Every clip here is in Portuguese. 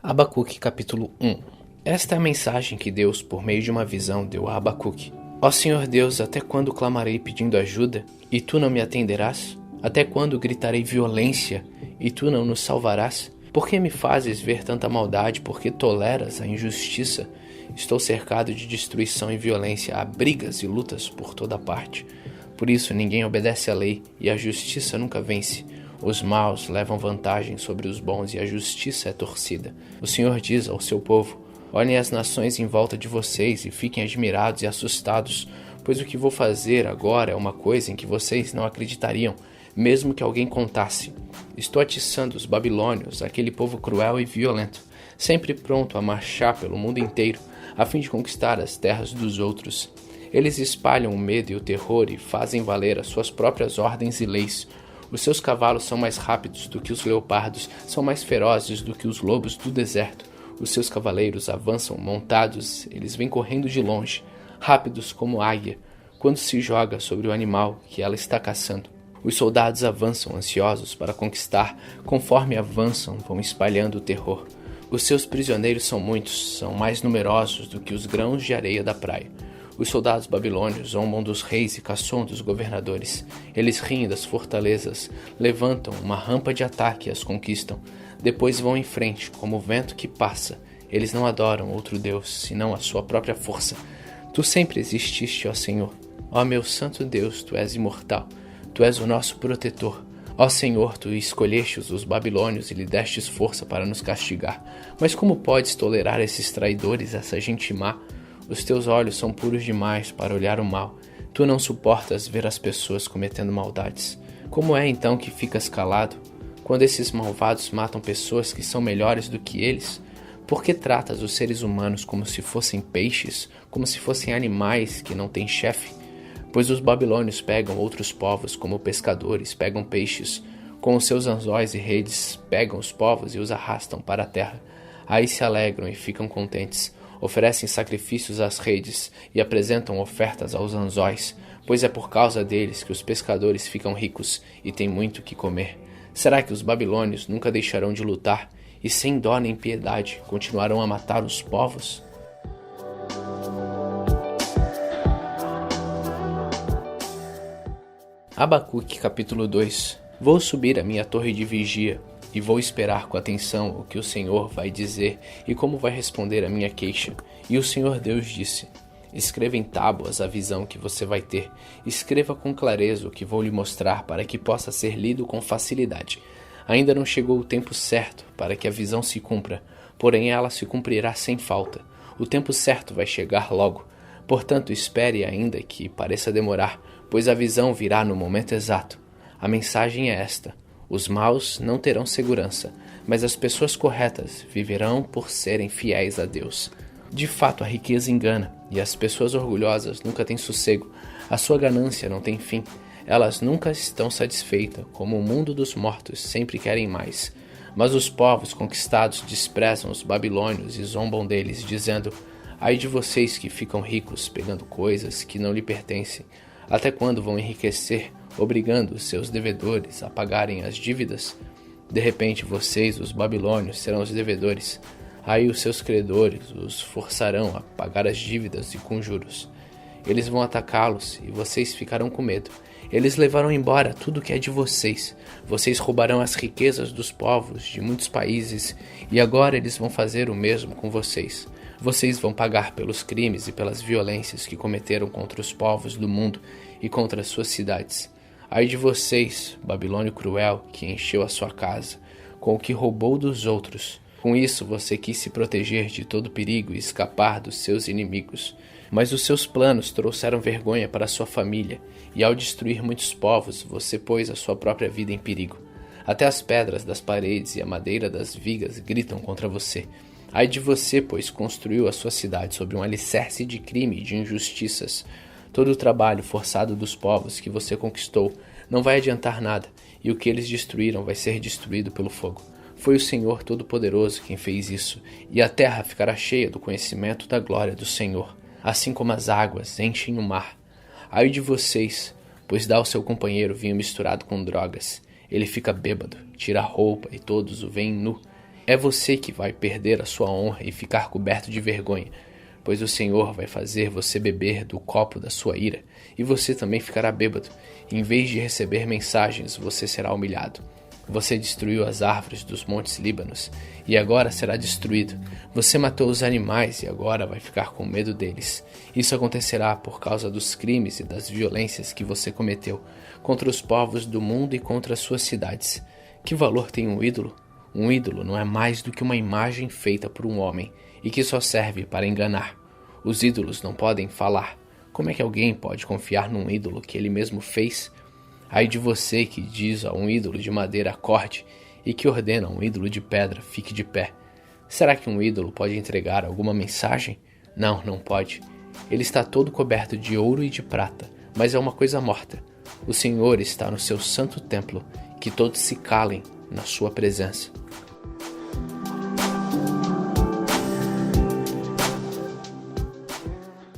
Abacuque capítulo 1. Esta é a mensagem que Deus, por meio de uma visão, deu a Abacuque. Ó Senhor Deus, até quando clamarei pedindo ajuda, e tu não me atenderás? Até quando gritarei violência, e tu não nos salvarás? Por que me fazes ver tanta maldade? Por que toleras a injustiça? Estou cercado de destruição e violência, há brigas e lutas por toda parte. Por isso ninguém obedece à lei, e a justiça nunca vence. Os maus levam vantagem sobre os bons e a justiça é torcida. O Senhor diz ao seu povo: olhem as nações em volta de vocês e fiquem admirados e assustados, pois o que vou fazer agora é uma coisa em que vocês não acreditariam, mesmo que alguém contasse. Estou atiçando os babilônios, aquele povo cruel e violento, sempre pronto a marchar pelo mundo inteiro, a fim de conquistar as terras dos outros. Eles espalham o medo e o terror e fazem valer as suas próprias ordens e leis. Os seus cavalos são mais rápidos do que os leopardos, são mais ferozes do que os lobos do deserto. Os seus cavaleiros avançam montados, eles vêm correndo de longe, rápidos como águia, quando se joga sobre o animal que ela está caçando. Os soldados avançam ansiosos para conquistar, conforme avançam, vão espalhando o terror. Os seus prisioneiros são muitos, são mais numerosos do que os grãos de areia da praia. Os soldados babilônios zombam dos reis e caçoam dos governadores. Eles riem das fortalezas, levantam uma rampa de ataque e as conquistam. Depois vão em frente, como o vento que passa. Eles não adoram outro Deus, senão a sua própria força. Tu sempre exististe, ó Senhor. Ó meu santo Deus, tu és imortal. Tu és o nosso protetor. Ó Senhor, tu escolheste os babilônios e lhe destes força para nos castigar. Mas como podes tolerar esses traidores, essa gente má? Os teus olhos são puros demais para olhar o mal. Tu não suportas ver as pessoas cometendo maldades. Como é então que ficas calado, quando esses malvados matam pessoas que são melhores do que eles? Por que tratas os seres humanos como se fossem peixes, como se fossem animais que não têm chefe? Pois os babilônios pegam outros povos como pescadores pegam peixes. Com os seus anzóis e redes, pegam os povos e os arrastam para a terra. Aí se alegram e ficam contentes. Oferecem sacrifícios às redes e apresentam ofertas aos anzóis, pois é por causa deles que os pescadores ficam ricos e têm muito que comer. Será que os babilônios nunca deixarão de lutar e sem dó nem piedade continuarão a matar os povos? Abacuque capítulo 2. Vou subir à minha torre de vigia e vou esperar com atenção o que o Senhor vai dizer e como vai responder a minha queixa. E o Senhor Deus disse: escreva em tábuas a visão que você vai ter. Escreva com clareza o que vou lhe mostrar para que possa ser lido com facilidade. Ainda não chegou o tempo certo para que a visão se cumpra, porém ela se cumprirá sem falta. O tempo certo vai chegar logo. Portanto, espere ainda que pareça demorar, pois a visão virá no momento exato. A mensagem é esta: os maus não terão segurança, mas as pessoas corretas viverão por serem fiéis a Deus. De fato, a riqueza engana, e as pessoas orgulhosas nunca têm sossego. A sua ganância não tem fim. Elas nunca estão satisfeitas, como o mundo dos mortos sempre querem mais. Mas os povos conquistados desprezam os babilônios e zombam deles, dizendo: ai de vocês que ficam ricos pegando coisas que não lhe pertencem. Até quando vão enriquecer, obrigando os seus devedores a pagarem as dívidas? De repente vocês, os babilônios, serão os devedores. Aí os seus credores os forçarão a pagar as dívidas e com juros. Eles vão atacá-los e vocês ficarão com medo. Eles levarão embora tudo que é de vocês. Vocês roubarão as riquezas dos povos de muitos países e agora eles vão fazer o mesmo com vocês. Vocês vão pagar pelos crimes e pelas violências que cometeram contra os povos do mundo e contra as suas cidades. Ai de vocês, Babilônio cruel, que encheu a sua casa com o que roubou dos outros. Com isso você quis se proteger de todo perigo e escapar dos seus inimigos. Mas os seus planos trouxeram vergonha para sua família, e ao destruir muitos povos, você pôs a sua própria vida em perigo. Até as pedras das paredes e a madeira das vigas gritam contra você. Ai de você, pois construiu a sua cidade sobre um alicerce de crime e de injustiças. Todo o trabalho forçado dos povos que você conquistou não vai adiantar nada, e o que eles destruíram vai ser destruído pelo fogo. Foi o Senhor Todo-Poderoso quem fez isso, e a terra ficará cheia do conhecimento da glória do Senhor, assim como as águas enchem o mar. Ai de vocês, pois dá ao seu companheiro vinho misturado com drogas. Ele fica bêbado, tira a roupa e todos o veem nu. É você que vai perder a sua honra e ficar coberto de vergonha, pois o Senhor vai fazer você beber do copo da sua ira, e você também ficará bêbado. Em vez de receber mensagens, você será humilhado. Você destruiu as árvores dos montes Líbanos, e agora será destruído. Você matou os animais e agora vai ficar com medo deles. Isso acontecerá por causa dos crimes e das violências que você cometeu contra os povos do mundo e contra as suas cidades. Que valor tem um ídolo? Um ídolo não é mais do que uma imagem feita por um homem e que só serve para enganar. Os ídolos não podem falar. Como é que alguém pode confiar num ídolo que ele mesmo fez? Ai de você que diz a um ídolo de madeira acorde e que ordena a um ídolo de pedra fique de pé. Será que um ídolo pode entregar alguma mensagem? Não, não pode. Ele está todo coberto de ouro e de prata, mas é uma coisa morta. O Senhor está no seu santo templo, que todos se calem na sua presença.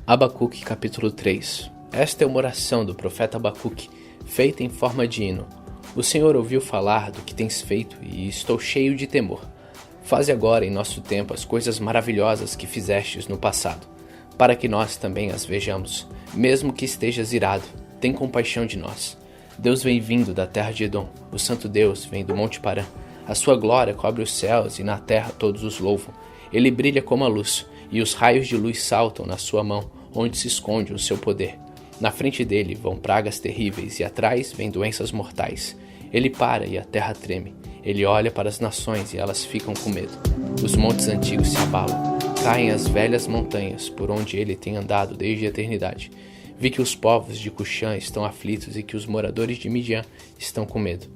Abacuque capítulo 3. Esta é uma oração do profeta Abacuque, feita em forma de hino. O Senhor ouviu falar do que tens feito e estou cheio de temor. Faze agora em nosso tempo as coisas maravilhosas que fizestes no passado, para que nós também as vejamos. Mesmo que estejas irado, tem compaixão de nós. Deus vem vindo da terra de Edom, o santo Deus vem do monte Parã. A sua glória cobre os céus e na terra todos os louvam. Ele brilha como a luz, e os raios de luz saltam na sua mão, onde se esconde o seu poder. Na frente dele vão pragas terríveis e atrás vêm doenças mortais. Ele para e a terra treme. Ele olha para as nações e elas ficam com medo. Os montes antigos se abalam. Caem as velhas montanhas por onde ele tem andado desde a eternidade. Vi que os povos de Cuxã estão aflitos e que os moradores de Midian estão com medo.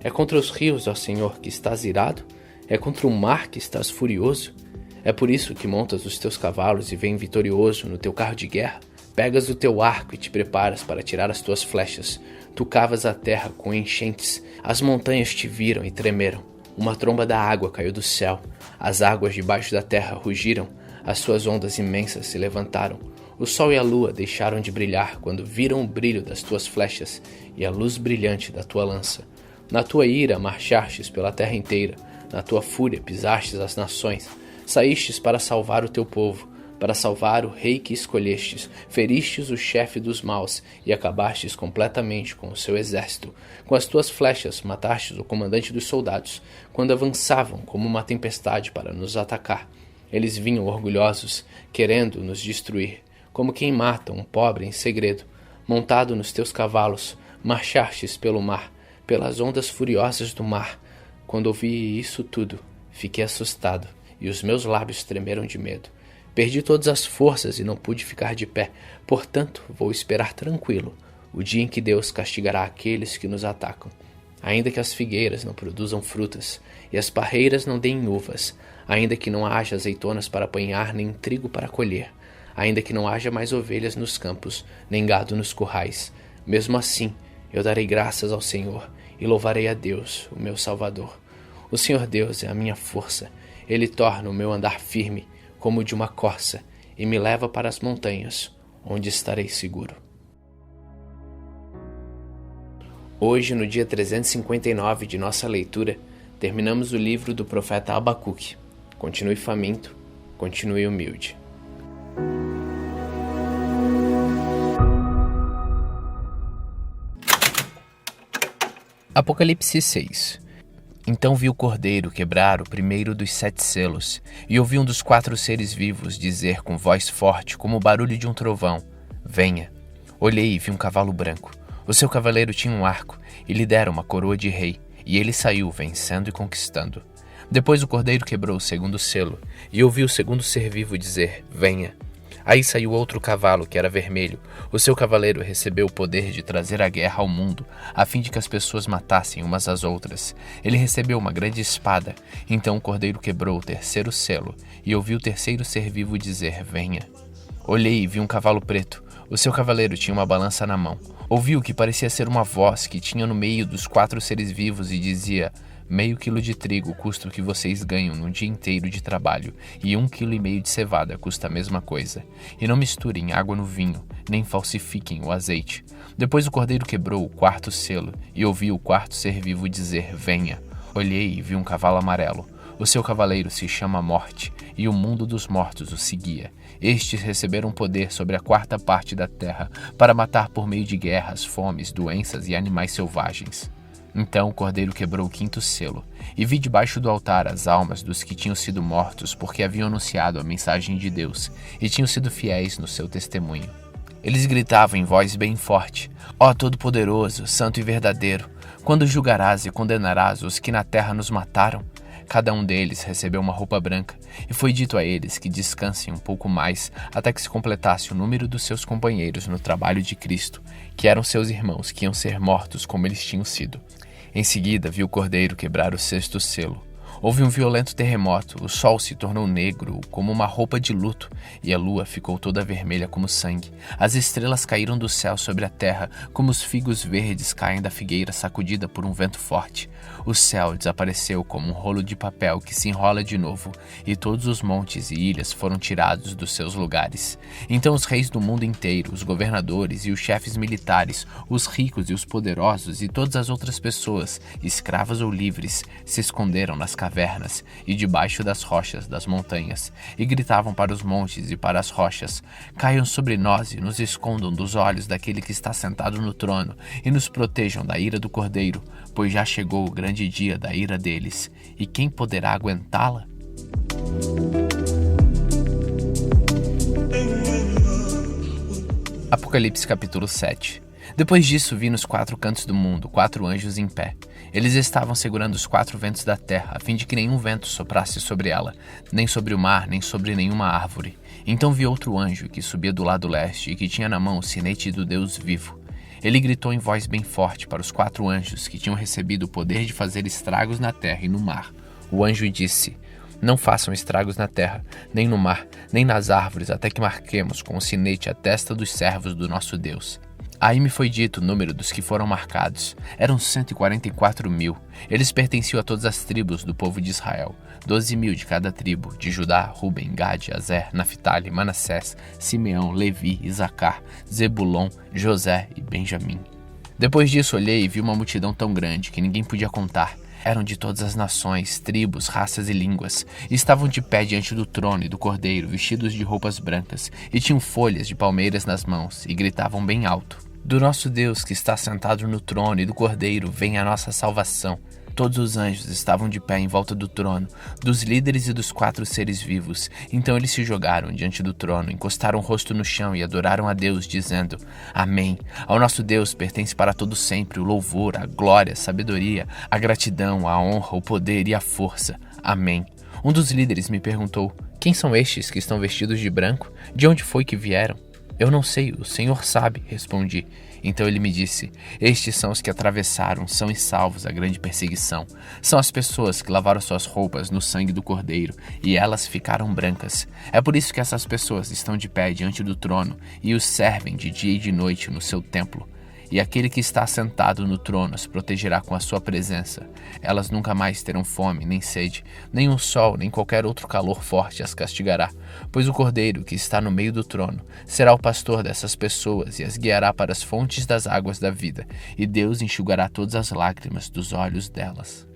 É contra os rios, ó Senhor, que estás irado? É contra o mar que estás furioso? É por isso que montas os teus cavalos e vem vitorioso no teu carro de guerra? Pegas o teu arco e te preparas para tirar as tuas flechas. Tu cavas a terra com enchentes. As montanhas te viram e tremeram. Uma tromba da água caiu do céu. As águas debaixo da terra rugiram. As suas ondas imensas se levantaram. O sol e a lua deixaram de brilhar quando viram o brilho das tuas flechas e a luz brilhante da tua lança. Na tua ira marchastes pela terra inteira. Na tua fúria pisastes as nações. Saístes para salvar o teu povo, para salvar o rei que escolhestes. Feristes o chefe dos maus e acabastes completamente com o seu exército. Com as tuas flechas matastes o comandante dos soldados, quando avançavam como uma tempestade para nos atacar. Eles vinham orgulhosos, querendo nos destruir, como quem mata um pobre em segredo. Montado nos teus cavalos, marchastes pelo mar, pelas ondas furiosas do mar. Quando ouvi isso tudo, fiquei assustado. E os meus lábios tremeram de medo. Perdi todas as forças e não pude ficar de pé. Portanto, vou esperar tranquilo o dia em que Deus castigará aqueles que nos atacam. Ainda que as figueiras não produzam frutas e as parreiras não deem uvas, ainda que não haja azeitonas para apanhar nem trigo para colher, ainda que não haja mais ovelhas nos campos, nem gado nos currais, mesmo assim eu darei graças ao Senhor e louvarei a Deus, o meu Salvador. O Senhor Deus é a minha força. Ele torna o meu andar firme, como o de uma corça, e me leva para as montanhas, onde estarei seguro. Hoje, no dia 359 de nossa leitura, terminamos o livro do profeta Abacuque. Continue faminto, continue humilde. Apocalipse 6. Então vi o cordeiro quebrar o primeiro dos 7 selos, e ouvi um dos 4 seres vivos dizer com voz forte, como o barulho de um trovão: venha. Olhei e vi um cavalo branco. O seu cavaleiro tinha um arco, e lhe deram uma coroa de rei, e ele saiu vencendo e conquistando. Depois o cordeiro quebrou o segundo selo, e ouvi o segundo ser vivo dizer: venha. Aí saiu outro cavalo, que era vermelho. O seu cavaleiro recebeu o poder de trazer a guerra ao mundo, a fim de que as pessoas matassem umas às outras. Ele recebeu uma grande espada. Então o cordeiro quebrou o terceiro selo, e ouvi o terceiro ser vivo dizer: venha. Olhei e vi um cavalo preto. O seu cavaleiro tinha uma balança na mão. Ouvi o que parecia ser uma voz que tinha no meio dos 4 seres vivos e dizia: meio quilo de trigo custa o que vocês ganham num dia inteiro de trabalho, e 1,5 quilo de cevada custa a mesma coisa. E não misturem água no vinho, nem falsifiquem o azeite. Depois o cordeiro quebrou o 4º selo, e ouvi o 4º ser vivo dizer: venha. Olhei e vi um cavalo amarelo. O seu cavaleiro se chama Morte, e o mundo dos mortos o seguia. Estes receberam poder sobre a quarta parte da terra, para matar por meio de guerras, fomes, doenças e animais selvagens. Então o cordeiro quebrou o quinto selo, e vi debaixo do altar as almas dos que tinham sido mortos porque haviam anunciado a mensagem de Deus, e tinham sido fiéis no seu testemunho. Eles gritavam em voz bem forte: Ó Todo-Poderoso, Santo e Verdadeiro, quando julgarás e condenarás os que na terra nos mataram? Cada um deles recebeu uma roupa branca, e foi dito a eles que descansem um pouco mais até que se completasse o número dos seus companheiros no trabalho de Cristo, que eram seus irmãos que iam ser mortos como eles tinham sido. Em seguida vi o cordeiro quebrar o sexto selo. Houve um violento terremoto, o sol se tornou negro como uma roupa de luto, e a lua ficou toda vermelha como sangue. As estrelas caíram do céu sobre a terra, como os figos verdes caem da figueira sacudida por um vento forte. O céu desapareceu como um rolo de papel que se enrola de novo, e todos os montes e ilhas foram tirados dos seus lugares. Então os reis do mundo inteiro, os governadores e os chefes militares, os ricos e os poderosos e todas as outras pessoas, escravas ou livres, se esconderam nas cavernas e debaixo das rochas das montanhas, e gritavam para os montes e para as rochas: Caiam sobre nós e nos escondam dos olhos daquele que está sentado no trono, e nos protejam da ira do Cordeiro, pois já chegou o grande dia da ira deles, e quem poderá aguentá-la? Apocalipse capítulo 7. Depois disso vi nos quatro cantos do mundo 4 anjos em pé. Eles estavam segurando os 4 ventos da terra, a fim de que nenhum vento soprasse sobre ela, nem sobre o mar, nem sobre nenhuma árvore. Então vi outro anjo que subia do lado leste e que tinha na mão o sinete do Deus vivo. Ele gritou em voz bem forte para os 4 anjos que tinham recebido o poder de fazer estragos na terra e no mar. O anjo disse: Não façam estragos na terra, nem no mar, nem nas árvores, até que marquemos com o sinete a testa dos servos do nosso Deus. Aí me foi dito o número dos que foram marcados. Eram 144.000. Eles pertenciam a todas as tribos do povo de Israel. 12.000 de cada tribo, de Judá, Ruben, Gade, Azer, Naphtali, Manassés, Simeão, Levi, Isacar, Zebulon, José e Benjamim. Depois disso olhei e vi uma multidão tão grande que ninguém podia contar. Eram de todas as nações, tribos, raças e línguas, e estavam de pé diante do trono e do cordeiro, vestidos de roupas brancas, e tinham folhas de palmeiras nas mãos, e gritavam bem alto: Do nosso Deus que está sentado no trono e do cordeiro vem a nossa salvação. Todos os anjos estavam de pé em volta do trono, dos líderes e dos 4 seres vivos. Então eles se jogaram diante do trono, encostaram o rosto no chão e adoraram a Deus, dizendo: Amém. Ao nosso Deus pertence para todo sempre o louvor, a glória, a sabedoria, a gratidão, a honra, o poder e a força. Amém. Um dos líderes me perguntou: Quem são estes que estão vestidos de branco? De onde foi que vieram? Eu não sei, o Senhor sabe, respondi. Então ele me disse: Estes são os que atravessaram, são e salvos a grande perseguição. São as pessoas que lavaram suas roupas no sangue do Cordeiro, e elas ficaram brancas. É por isso que essas pessoas estão de pé diante do trono e os servem de dia e de noite no seu templo. E aquele que está sentado no trono as protegerá com a sua presença. Elas nunca mais terão fome, nem sede, nem o sol, nem qualquer outro calor forte as castigará, pois o Cordeiro que está no meio do trono será o pastor dessas pessoas e as guiará para as fontes das águas da vida, e Deus enxugará todas as lágrimas dos olhos delas.